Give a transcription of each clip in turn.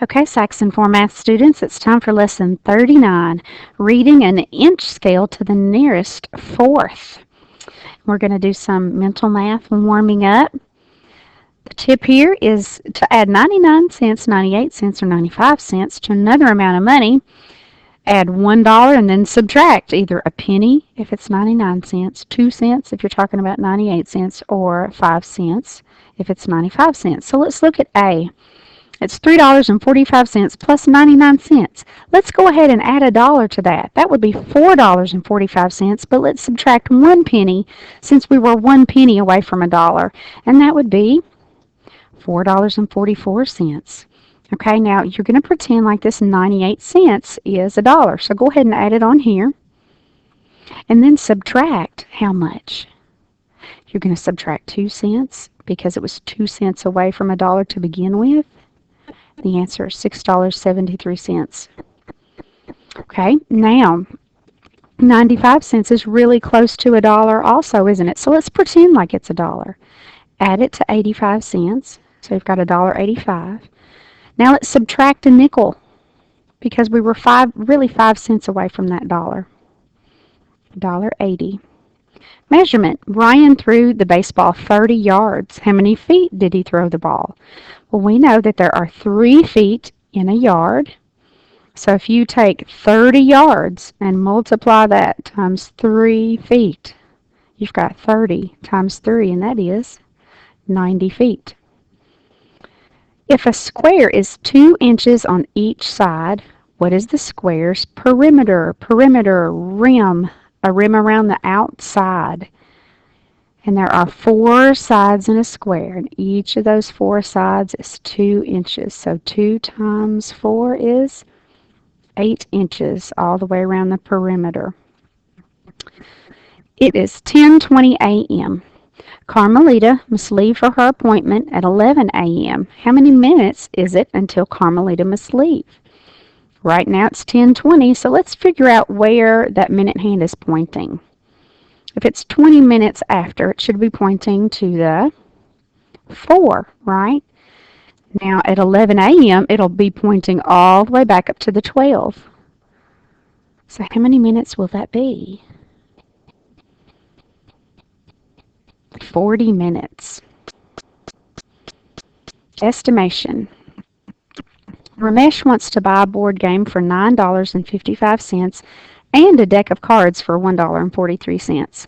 Okay, Saxon 4 math students, it's time for lesson 39, reading an inch scale to the nearest fourth. We're going to do some mental math warming up. The tip here is to add 99 cents, 98 cents, or 95 cents to another amount of money. Add $1 and then subtract either a penny if it's 99 cents, 2 cents if you're talking about 98 cents, or 5 cents if it's 95 cents. So let's look at A. It's $3.45 plus 99 cents. Let's go ahead and add a dollar to that. That would be $4.45, but let's subtract 1 penny since we were 1 penny away from a dollar, and that would be $4.44. Okay, now you're going to pretend like this 98 cents is a dollar. So go ahead and add it on here, and then subtract how much? You're going to subtract 2 cents because it was 2 cents away from a dollar to begin with. The answer is $6.73. Okay, now 95 cents is really close to a dollar also, isn't it? So let's pretend like it's a dollar. Add it to 85 cents. So we've got $1.85. Now let's subtract a nickel because we were really 5 cents away from that dollar. $1.80. Measurement. Ryan threw the baseball 30 yards. How many feet did he throw the ball? Well, we know that there are 3 feet in a yard. So if you take 30 yards and multiply that times 3 feet, you've got 30 times 3, and that is 90 feet. If a square is 2 inches on each side, what is the square's perimeter? Perimeter, rim, a rim around the outside. And there are 4 sides in a square, and each of those 4 sides is 2 inches. So 2 times 4 is 8 inches all the way around the perimeter. It is 10:20 a.m. Carmelita must leave for her appointment at 11 a.m. How many minutes is it until Carmelita must leave? Right now it's 10:20, so let's figure out where that minute hand is pointing. If it's 20 minutes after, it should be pointing to the 4, right? Now at 11 a.m., it'll be pointing all the way back up to the 12. So how many minutes will that be? 40 minutes. Estimation. Ramesh wants to buy a board game for $9.55 and a deck of cards for $1.43.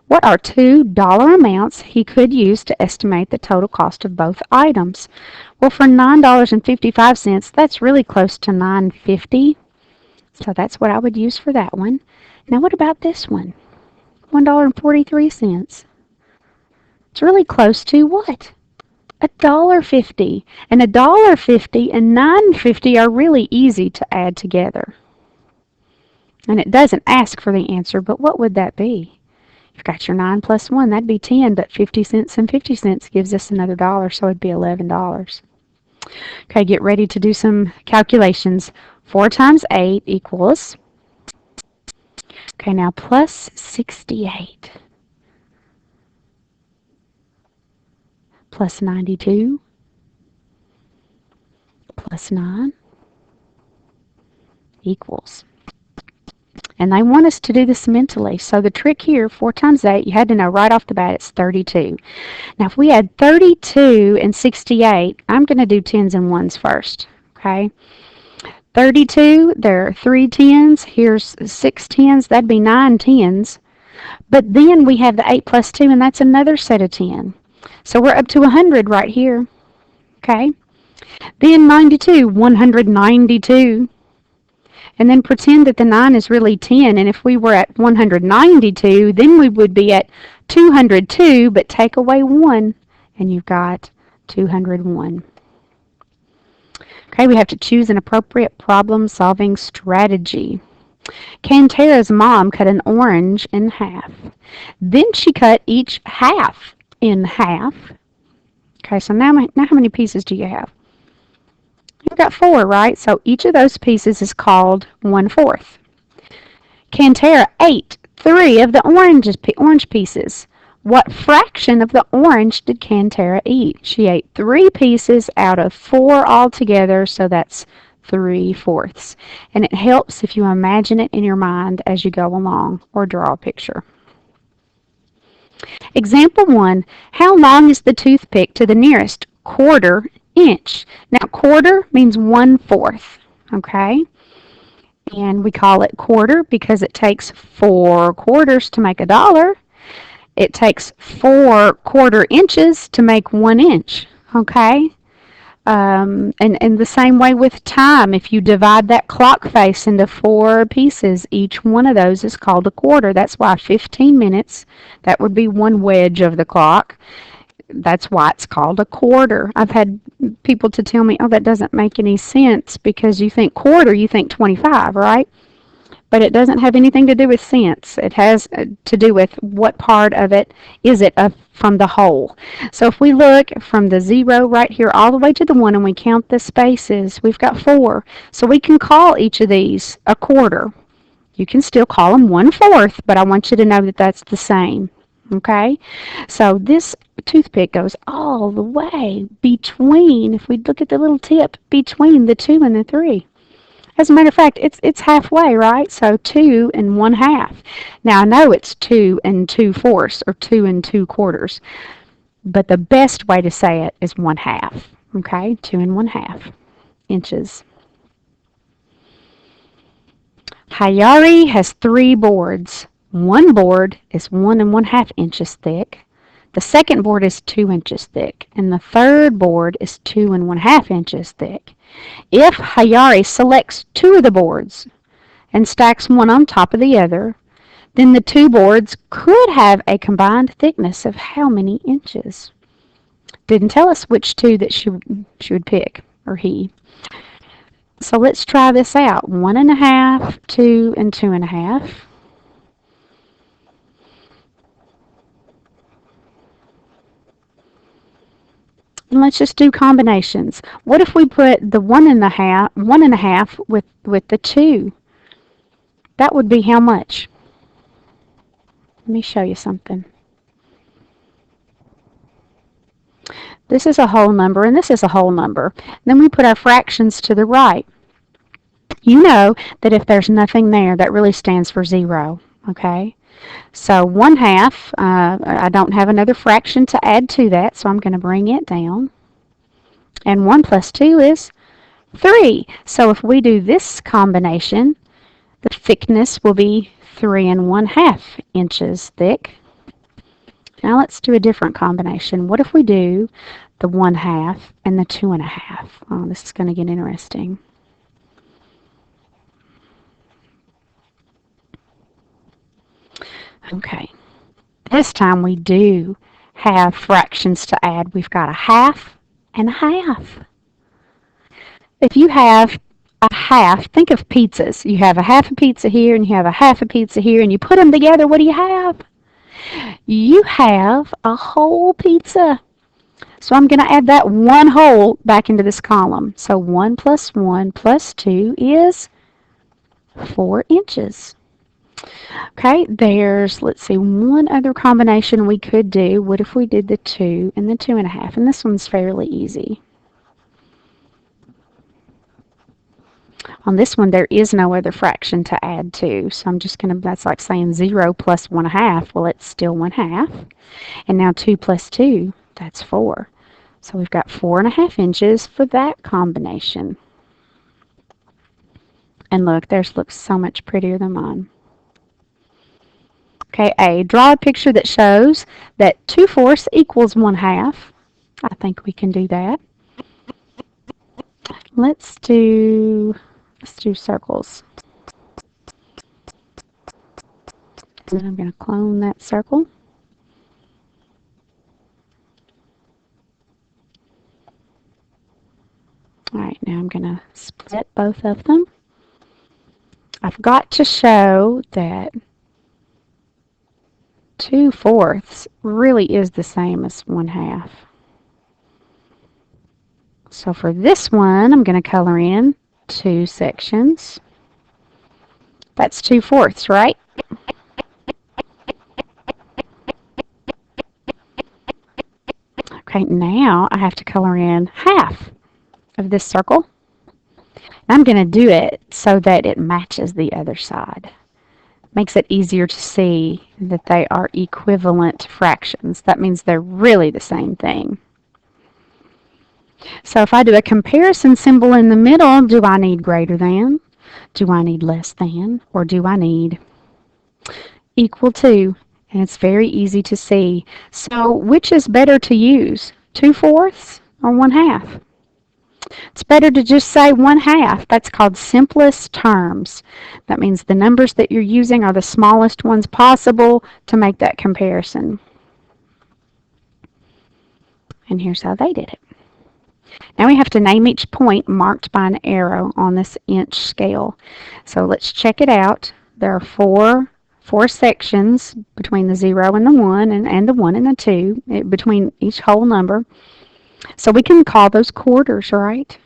What are 2 dollar amounts he could use to estimate the total cost of both items? Well, for $9.55, that's really close to $9.50. So that's what I would use for that one. Now what about this one? $1.43. It's really close to what? $1.50. And $1.50 and $9.50 are really easy to add together. And it doesn't ask for the answer, but what would that be? You've got your 9 plus 1, that'd be 10, but 50 cents and 50 cents gives us another dollar, so it'd be $11. Okay, get ready to do some calculations. 4 times 8 equals, okay, now plus 68, plus 92, plus 9 equals. And they want us to do this mentally. So the trick here, 4 times 8, you had to know right off the bat it's 32. Now if we add 32 and 68, I'm going to do tens and ones first. Okay. 32, there are 3 tens. Here's 6 tens. That'd be 9 tens. But then we have the 8 plus 2, and that's another set of 10. So we're up to 100 right here. Okay. Then 92, 192. And then pretend that the 9 is really 10, and if we were at 192, then we would be at 202, but take away 1, and you've got 201. Okay, we have to choose an appropriate problem-solving strategy. Cantera's mom cut an orange in half. Then she cut each half in half. Okay, so now how many pieces do you have? You've got 4, right? So each of those pieces is called 1/4. Cantera ate 3 of the orange pieces. What fraction of the orange did Cantera eat? She ate 3 pieces out of 4 altogether, so that's 3/4. And it helps if you imagine it in your mind as you go along or draw a picture. Example 1, how long is the toothpick to the nearest 1/4 inch? Now, quarter means 1/4, okay? And we call it quarter because it takes 4 quarters to make a dollar. It takes 4 1/4 inches to make 1 inch, okay? And the same way with time, if you divide that clock face into 4 pieces, each one of those is called a quarter. That's why 15 minutes, that would be one wedge of the clock. That's why it's called a quarter. I've had people to tell me, oh, that doesn't make any sense because you think quarter, you think 25, right? But it doesn't have anything to do with cents. It has to do with what part of it is it from the whole. So if we look from the 0 right here all the way to the 1 and we count the spaces, we've got 4. So we can call each of these a quarter. You can still call them 1/4, but I want you to know that that's the same. Okay? So this toothpick goes all the way between, if we look at the little tip, between the 2 and the 3. As a matter of fact, it's halfway, right? So 2 and 1/2. Now I know it's 2 and 2/4 or 2 and 2/4, but the best way to say it is 1/2. Okay, 2 and 1/2 inches. Hayari has 3 boards. One board is 1 and 1/2 inches thick. The second board is 2 inches thick, and the third board is 2 and 1/2 inches thick. If Hayari selects 2 of the boards and stacks one on top of the other, then the 2 boards could have a combined thickness of how many inches? Didn't tell us which 2 that she would pick, or he. So let's try this out. 1.5, 2, and 2.5. And let's just do combinations. What if we put the 1.5 with the 2? That would be how much? Let me show you something. This is a whole number, and this is a whole number. Then we put our fractions to the right. You know that if there's nothing there, that really stands for 0, okay? So 1/2, I don't have another fraction to add to that, so I'm going to bring it down. And 1 plus 2 is 3. So if we do this combination, the thickness will be 3 and 1/2 inches thick. Now let's do a different combination. What if we do the 1/2 and the 2.5? Oh, this is going to get interesting. Okay, this time we do have fractions to add. We've got a 1/2 and a 1/2. If you have a 1/2, think of pizzas. You have a 1/2 a pizza here and you have a 1/2 a pizza here, and you put them together, what do you have? You have a whole pizza. So I'm going to add that 1 whole back into this column. So 1 plus 1 plus 2 is 4 inches. Okay, there's, let's see, one other combination we could do. What if we did the 2 and the 2.5? And this one's fairly easy. On this one, there is no other fraction to add to. So I'm just going to, that's like saying 0 plus 1/2. Well, it's still 1/2. And now 2 plus 2, that's 4. So we've got 4.5 inches for that combination. And look, theirs looks so much prettier than mine. Okay, A, draw a picture that shows that 2/4 equals 1/2. I think we can do that. Let's do circles. And I'm going to clone that circle. All right, now I'm going to split both of them. I've got to show that 2/4 really is the same as 1/2. So for this one, I'm going to color in 2 sections. That's 2/4, right? Okay, now I have to color in half of this circle. I'm going to do it so that it matches the other side. Makes it easier to see that they are equivalent fractions. That means they're really the same thing. So if I do a comparison symbol in the middle, do I need greater than? Do I need less than? Or do I need equal to? And it's very easy to see. So which is better to use? 2/4 or 1/2? It's better to just say 1/2. That's called simplest terms. That means the numbers that you're using are the smallest ones possible to make that comparison. And here's how they did it. Now we have to name each point marked by an arrow on this inch scale. So let's check it out. There are four sections between the 0 and the 1 and the 1 and the 2 between each whole number. So we can call those quarters, right?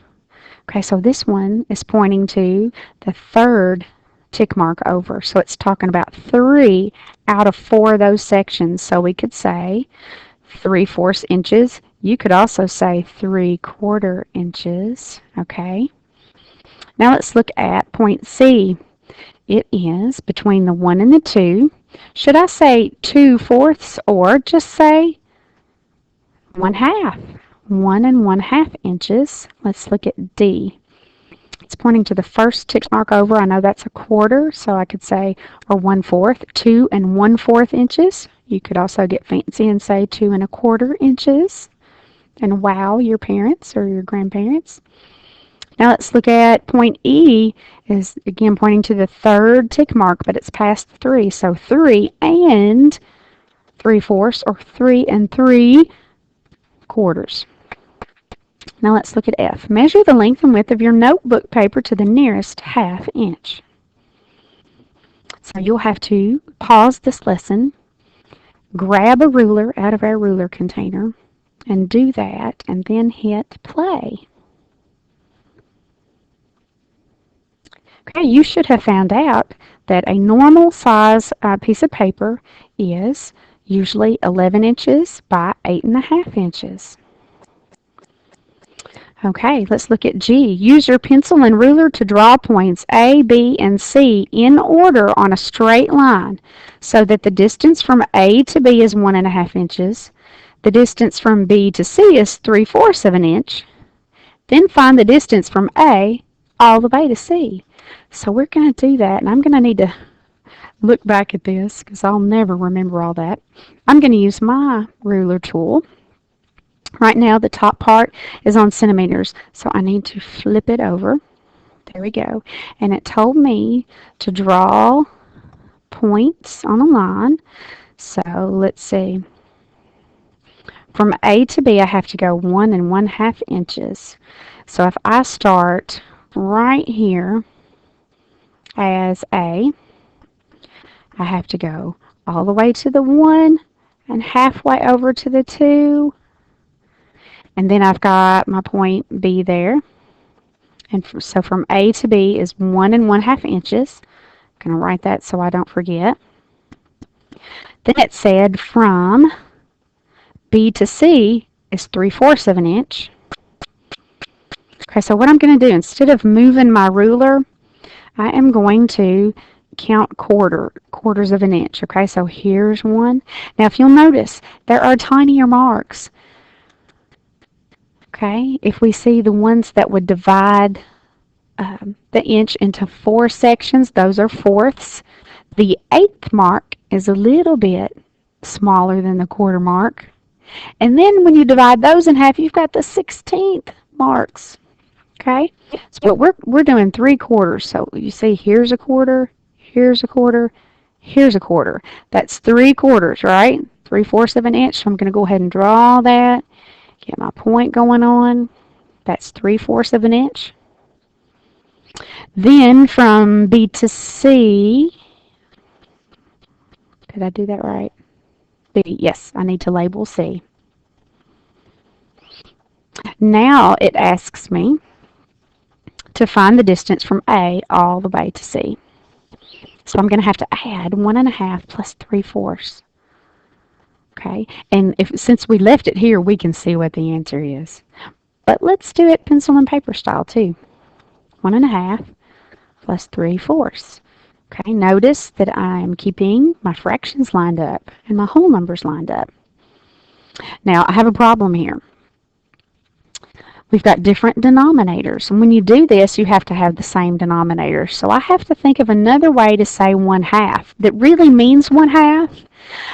Okay, so this one is pointing to the third tick mark over. So it's talking about 3 out of 4 of those sections. So we could say 3/4 inches. You could also say 3/4 inches. Okay. Now let's look at point C. It is between the 1 and the 2. Should I say 2/4 or just say 1/2? 1 and 1/2 inches. Let's look at D. It's pointing to the first tick mark over. I know that's a quarter, so I could say, or 1/4, 2 and 1/4 inches. You could also get fancy and say 2 1/4 inches and wow your parents or your grandparents. Now let's look at point E is again pointing to the third tick mark, but it's past 3. So 3 and 3/4 or 3 and 3/4. Now let's look at F. Measure the length and width of your notebook paper to the nearest 1/2 inch. So you'll have to pause this lesson, grab a ruler out of our ruler container, and do that, and then hit play. Okay, you should have found out that a normal size piece of paper is usually 11 inches by 8.5 inches. Okay, let's look at G. Use your pencil and ruler to draw points A, B, and C in order on a straight line so that the distance from A to B is 1.5 inches. The distance from B to C is 3/4 of an inch. Then find the distance from A all the way to C. So we're going to do that, and I'm going to need to look back at this because I'll never remember all that. I'm going to use my ruler tool. Right now the top part is on centimeters, so I need to flip it over. There we go. And it told me to draw points on a line. So let's see. From A to B, I have to go 1 1/2 inches. So if I start right here as A, I have to go all the way to the 1 and halfway over to the 2. And then I've got my point B there. And so from A to B is 1 1/2 inches. I'm going to write that so I don't forget. Then it said from B to C is 3/4 of an inch. Okay, so what I'm going to do, instead of moving my ruler, I am going to count quarters of an inch. Okay, so here's one. Now if you'll notice, there are tinier marks. Okay, if we see the ones that would divide the inch into 4 sections, those are fourths. The 1/8 mark is a little bit smaller than the quarter mark. And then when you divide those in half, you've got the 1/16 marks. Okay, so we're doing 3/4. So you see, here's a quarter, here's a quarter, here's a quarter. That's 3/4, right? 3/4 of an inch. So I'm going to go ahead and draw that. Get my point going on. That's 3/4 of an inch. Then from B to C, did I do that right? B, yes, I need to label C. Now it asks me to find the distance from A all the way to C. So I'm going to have to add 1 1/2 plus 3/4. Okay, and since we left it here, we can see what the answer is. But let's do it pencil and paper style too. 1.5 plus 3/4. Okay, notice that I'm keeping my fractions lined up and my whole numbers lined up. Now, I have a problem here. We've got different denominators, and when you do this, you have to have the same denominator. So I have to think of another way to say 1/2 that really means 1/2,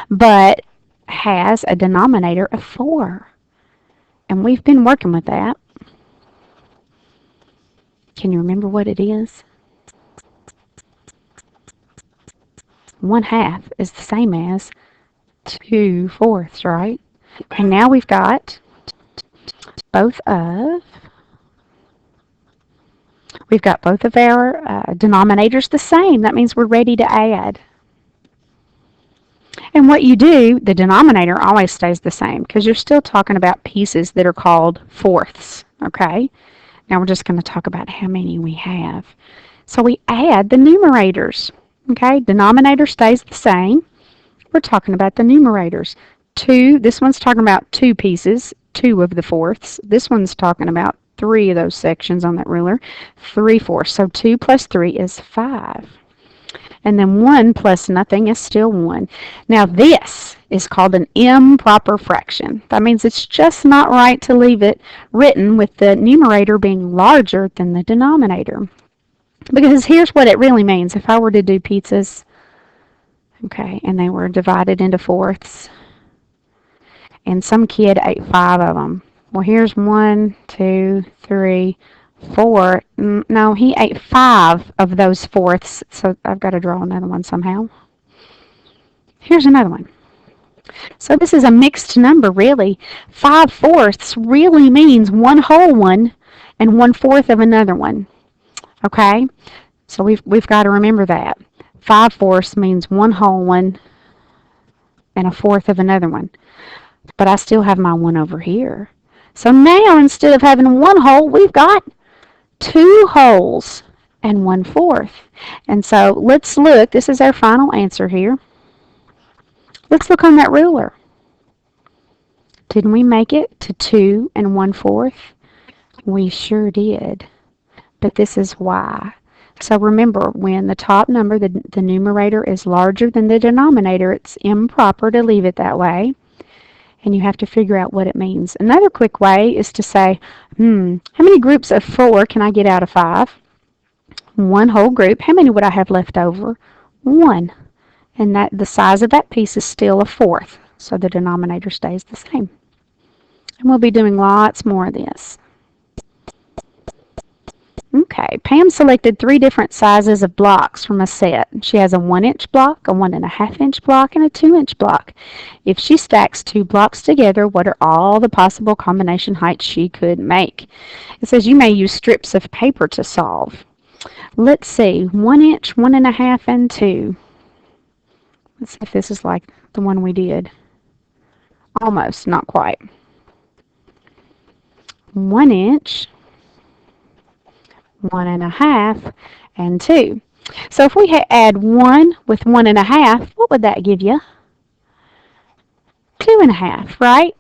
but has a denominator of 4. And we've been working with that. Can you remember what it is? 1/2 is the same as 2/4, right? And now we've got both of our denominators the same. That means we're ready to add. And what you do, the denominator always stays the same because you're still talking about pieces that are called fourths, okay? Now we're just going to talk about how many we have. So we add the numerators, okay? Denominator stays the same. We're talking about the numerators. 2, this one's talking about 2 pieces, 2 of the fourths. This one's talking about 3 of those sections on that ruler, 3/4. So 2 plus 3 is 5. And then 1 plus nothing is still 1. Now this is called an improper fraction. That means it's just not right to leave it written with the numerator being larger than the denominator. Because here's what it really means. If I were to do pizzas, okay, and they were divided into fourths, and some kid ate 5 of them. Well, here's 1, 2, 3, 4. No, he ate 5 of those fourths, so I've got to draw another one somehow. Here's another one. So this is a mixed number, really. 5/4 really means one whole one and 1/4 of another one. Okay? So we've got to remember that. 5/4 means one whole one and 1/4 of another one. But I still have my 1 over here. So now instead of having one whole, we've got 2 wholes and 1/4. And so let's look. This is our final answer here. Let's look on that ruler. Didn't we make it to 2 and 1/4? We sure did. But this is why. So remember, when the top number, the numerator, is larger than the denominator, it's improper to leave it that way. And you have to figure out what it means. Another quick way is to say, how many groups of 4 can I get out of 5? 1 whole group. How many would I have left over? 1. And that the size of that piece is still 1/4. So the denominator stays the same. And we'll be doing lots more of this. Okay, Pam selected 3 different sizes of blocks from a set. She has a 1-inch block, a 1.5-inch block, and a 2-inch block. If she stacks 2 blocks together, what are all the possible combination heights she could make? It says you may use strips of paper to solve. Let's see, 1 inch, 1.5, and 2. Let's see if this is like the one we did. Almost, not quite. 1 inch, 1.5, and 2. So if we add 1 with 1.5, what would that give you? 2.5, right?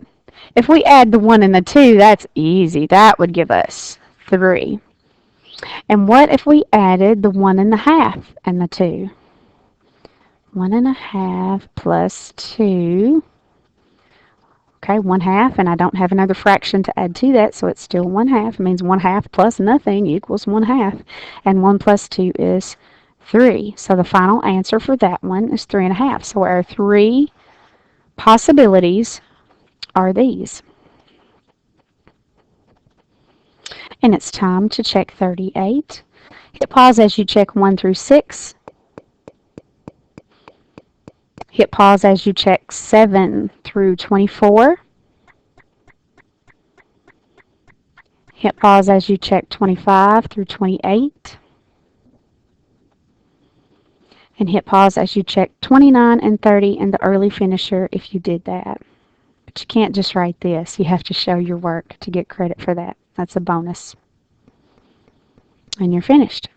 If we add the 1 and the 2, that's easy. That would give us 3. And what if we added the 1.5 and the 2? 1.5 plus 2. Okay, 1/2, and I don't have another fraction to add to that, so it's still 1/2. It means 1/2 plus nothing equals 1/2. And 1 plus 2 is 3. So the final answer for that one is 3.5. So our 3 possibilities are these. And it's time to check 38. Hit pause as you check 1 through 6. Hit pause as you check 7 through 24. Hit pause as you check 25 through 28. And hit pause as you check 29 and 30 and the early finisher if you did that. But you can't just write this. You have to show your work to get credit for that. That's a bonus. And you're finished.